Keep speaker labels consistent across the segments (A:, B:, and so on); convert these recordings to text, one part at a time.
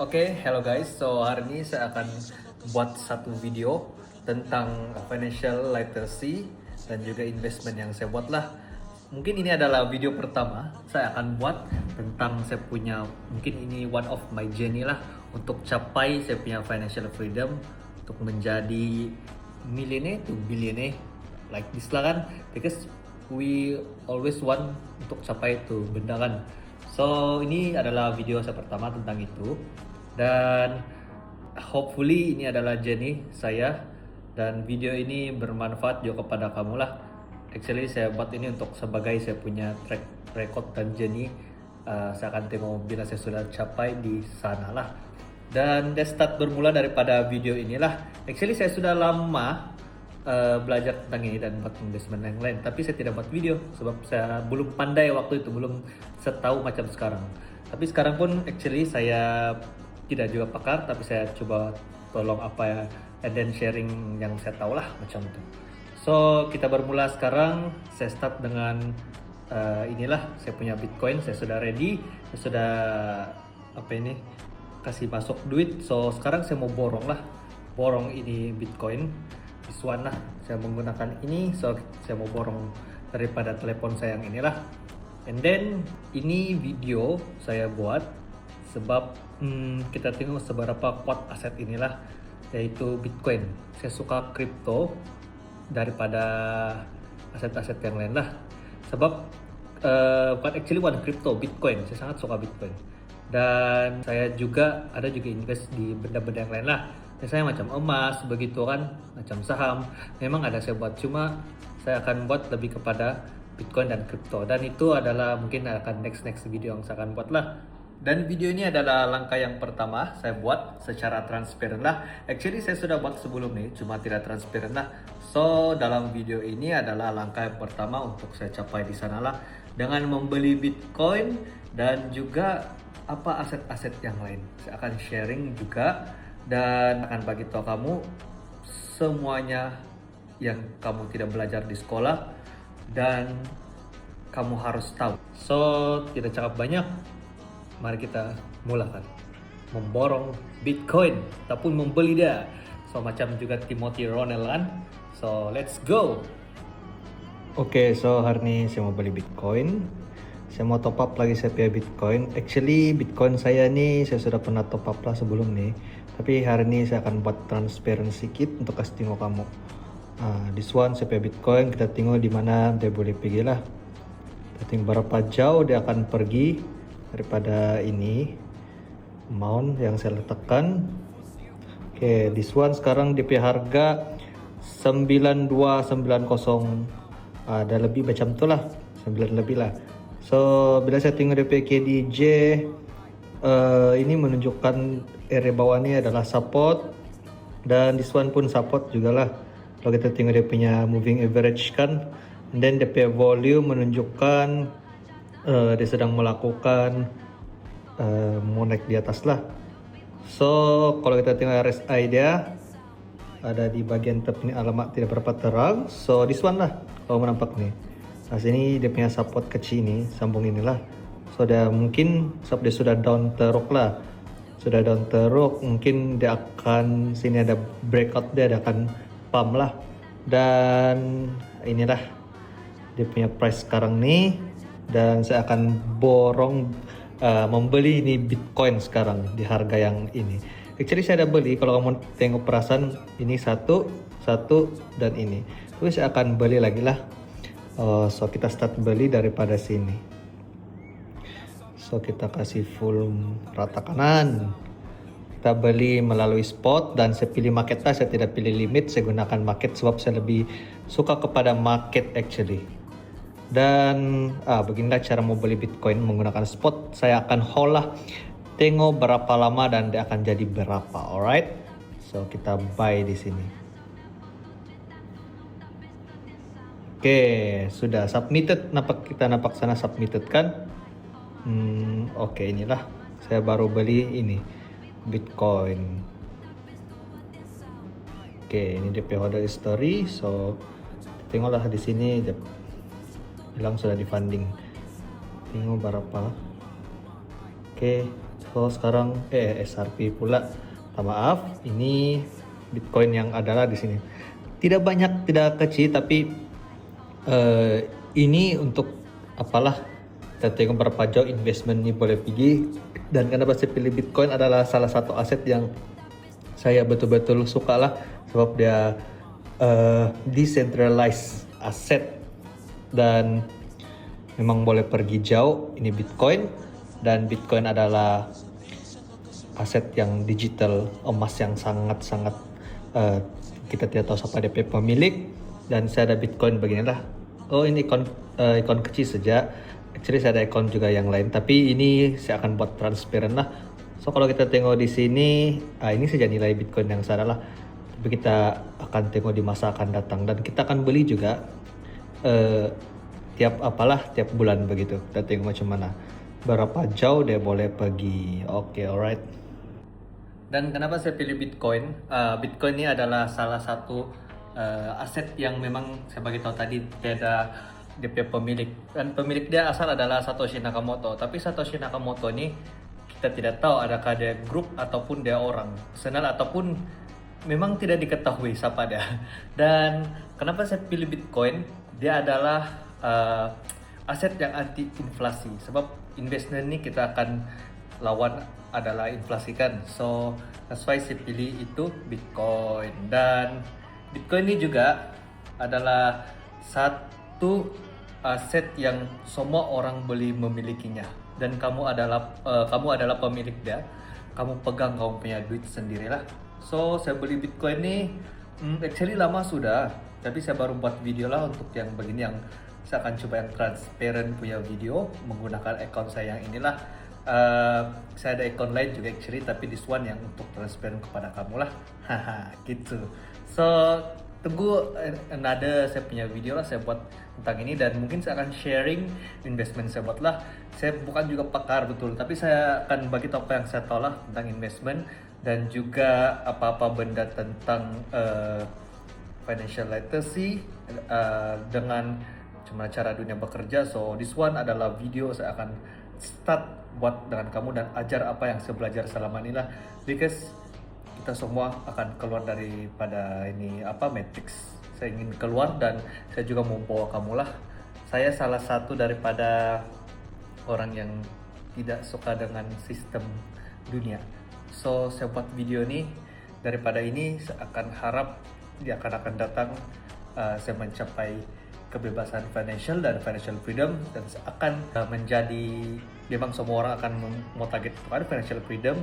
A: Oke, hello guys. So hari ini saya akan buat satu video tentang financial literacy dan juga investment yang saya buat lah. Mungkin ini adalah video pertama saya akan buat tentang saya punya, mungkin ini one of my journey lah untuk capai saya punya financial freedom, untuk menjadi millionaire to billionaire like this lah kan, because we always want untuk capai itu benda kan. So ini adalah video saya pertama tentang itu, dan hopefully ini adalah journey saya dan video ini bermanfaat juga kepada kamu lah. Actually saya buat ini untuk sebagai saya punya track record dan journey. Saya akan tengok bila saya sudah capai di sana lah. Dan start bermula daripada video inilah. Actually saya sudah lama belajar tentang ini dan buat investment yang lain, tapi saya tidak buat video sebab saya belum pandai waktu itu, belum setahu macam sekarang. Tapi sekarang pun actually saya tidak juga pakar, tapi saya coba tolong apa ya, and then sharing yang saya tahu lah macam itu. So kita bermula sekarang. Saya start dengan inilah saya punya Bitcoin. Saya sudah ready, saya sudah apa ini, kasih masuk duit. So sekarang saya mau borong lah, borong ini Bitcoin this one lah. Saya menggunakan ini, so saya mau borong daripada telepon saya yang inilah. And then ini video saya buat sebab kita tengok seberapa kuat aset inilah, yaitu Bitcoin. Saya suka crypto daripada aset-aset yang lain lah, sebab bukan actually one crypto, Bitcoin. Saya sangat suka Bitcoin, dan saya juga ada juga invest di benda-benda yang lain lah. Misalnya macam emas begitu kan, macam saham. Memang ada saya buat, cuma saya akan buat lebih kepada Bitcoin dan crypto, dan itu adalah mungkin akan next video yang saya akan buat lah. Dan video ini adalah langkah yang pertama saya buat secara transparan lah. Actually saya sudah buat sebelum ini, cuma tidak transparan lah. So dalam video ini adalah langkah yang pertama untuk saya capai di sana lah, dengan membeli Bitcoin dan juga apa aset-aset yang lain. Saya akan sharing juga dan akan bagi tahu kamu semuanya yang kamu tidak belajar di sekolah dan kamu harus tahu. So tidak cakap banyak, mari kita mulakan memborong Bitcoin ataupun membeli dia. So macam juga Timothy Ronald kan. So let's go. Oke, so hari ini saya mau beli Bitcoin. Saya mau top up lagi saya punya Bitcoin. Actually Bitcoin saya nih saya sudah pernah top up lah sebelum nih, tapi hari ini saya akan buat transparan sedikit untuk kasih tengok kamu. This one saya punya Bitcoin. Kita tengok di mana dia boleh pergi lah. Kita tengok berapa jauh dia akan pergi daripada ini amount yang saya letakkan. Oke, this one sekarang dia punya harga 9290. Ada lebih macam tu lah, 9 lebih lah. So bila saya tengok dia punya KDJ, ini menunjukkan area bawah ni adalah support, dan this one pun support jugalah. Kalau kita tengok dia punya moving average kan, and then dia punya volume menunjukkan dia sedang melakukan mau naik di atas lah. So kalau kita tengok RSI dia ada di bagian tepi, alamat tidak berapa terang. So this one lah kalau nampak nih. Nah sini dia punya support kecil ini, sambung inilah. So dia mungkin sebab dia sudah down teruk lah, sudah down teruk, mungkin dia akan sini ada breakout, dia akan pump lah. Dan inilah dia punya price sekarang nih, dan saya akan borong membeli ini Bitcoin sekarang di harga yang ini. Actually saya ada beli, kalau kamu tengok perasaan ini satu dan ini, terus saya akan beli lagi lah. So kita start beli daripada sini. So kita kasih full rata kanan. Kita beli melalui spot, dan saya pilih market lah, saya tidak pilih limit. Saya gunakan market sebab saya lebih suka kepada market actually. Dan beginilah cara mau beli Bitcoin menggunakan spot. Saya akan hold lah, tengok berapa lama dan dia akan jadi berapa. Alright, so kita buy di sini. Oke, sudah submitted. Kita nampak sana submitted kan. Oke, inilah saya baru beli ini Bitcoin. Oke, ini dia order history. So tengoklah di sini dia bilang sudah di funding. Tengok berapa. Oke, So sekarang SRP pula. Maaf, ini Bitcoin yang adalah di sini. Tidak banyak, tidak kecil, tapi ini untuk apalah, kita tengok berapa jauh investment ini boleh pergi. Dan kenapa saya pilih Bitcoin adalah salah satu aset yang saya betul-betul suka lah, sebab dia decentralized aset dan memang boleh pergi jauh. Ini Bitcoin, dan Bitcoin adalah aset yang digital, emas yang sangat-sangat kita tidak tahu siapa DP pemilik. Dan saya ada Bitcoin beginilah. Oh, ini ikon kecil saja. Actually saya ada ikon juga yang lain, tapi ini saya akan buat transparan lah. So kalau kita tengok di sini, ini saja nilai Bitcoin yang saya lah. Tapi kita akan tengok di masa akan datang, dan kita akan beli juga tiap bulan begitu. Kita tengok macam mana, berapa jauh dia boleh pergi. Oke, alright. Dan kenapa saya pilih Bitcoin? Bitcoin ini adalah salah satu aset yang memang saya bagi tahu tadi beda dia punya pemilik, dan pemilik dia asal adalah Satoshi Nakamoto. Tapi Satoshi Nakamoto ini kita tidak tahu adakah dia grup ataupun dia orang personal ataupun memang tidak diketahui siapa dia. Dan kenapa saya pilih Bitcoin? Dia adalah aset yang anti inflasi, sebab investment ini kita akan lawan adalah inflasi kan. So that's why saya pilih itu Bitcoin. Dan Bitcoin ini juga adalah satu aset yang semua orang boleh memilikinya, dan kamu adalah pemilik dia. Kamu pegang, kamu punya duit sendirilah. So saya beli Bitcoin ini actually lama sudah, tapi saya baru buat video lah untuk yang begini, yang saya akan coba yang transparent punya video menggunakan account saya yang inilah. Saya ada account lain juga actually, tapi this one yang untuk transparent kepada kamu lah. Haha, gitu. So tunggu another saya punya video lah saya buat tentang ini, dan mungkin saya akan sharing investment saya buat lah. Saya bukan juga pakar betul, tapi saya akan bagi tahu apa yang saya tahu lah tentang investment, dan juga apa-apa benda tentang financial literacy, dengan cuma cara dunia bekerja. So this one adalah video saya akan start buat dengan kamu dan ajar apa yang saya belajar selama ini lah, because kita semua akan keluar daripada ini matrix. Saya ingin keluar, dan saya juga mau bawa kamu lah. Saya salah satu daripada orang yang tidak suka dengan sistem dunia. So saya buat video ini, daripada ini saya akan harap dia akan datang saya mencapai kebebasan financial dan financial freedom, dan akan menjadi, memang semua orang akan mau target kepada financial freedom,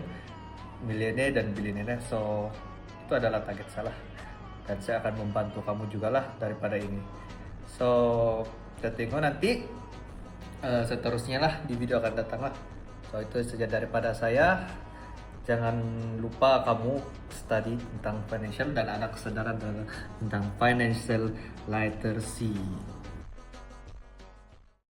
A: milenial dan bilioner. So itu adalah target saya, dan saya akan membantu kamu juga lah daripada ini. So kita tengok nanti seterusnya lah di video akan datang lah. So itu saja daripada saya. Jangan lupa kamu study tentang financial dan ada kesadaran tentang financial literacy.